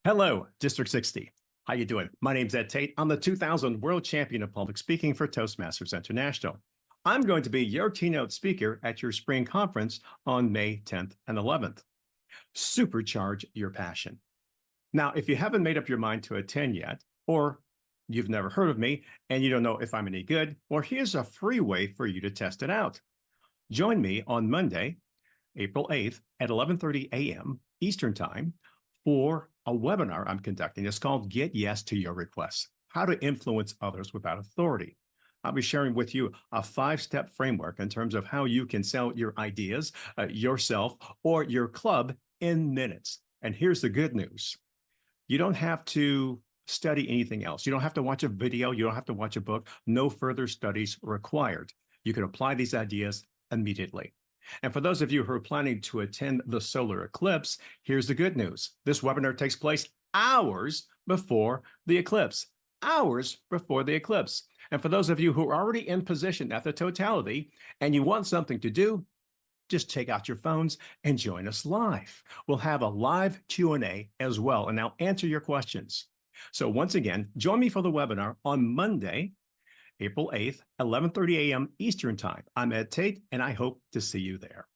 Hello, District 60. How you doing? My name's Tate. I'm the 2000 World Champion of Public Speaking for Toastmasters International. I'm going to be your keynote speaker at your spring conference on May 10th and 11th. Supercharge your passion. Now, if you haven't made up your mind to attend yet, or you've never heard of me and you don't know if I'm any good, well, here's a free way for you to test it out. Join me on Monday, April 8th at 11:30 a.m. Eastern Time for a webinar I'm conducting. It's called Get Yes to Your Requests, How to Influence Others Without Authority. I'll be sharing with you a 5-step framework in terms of how you can sell your ideas, yourself, or your club in minutes. And here's the good news. You don't have to study anything else. You don't have to watch a video. You don't have to watch a book. No further studies required. You can apply these ideas immediately. And for those of you who are planning to attend the solar eclipse, here's the good news. This webinar takes place hours before the eclipse. Hours before the eclipse. And for those of you who are already in position at the totality and you want something to do, just take out your phones and join us live. We'll have a live Q&A as well, and I'll answer your questions. So once again, join me for the webinar on Monday, April 8th, 11:30 a.m. Eastern Time. I'm Ed Tate, and I hope to see you there.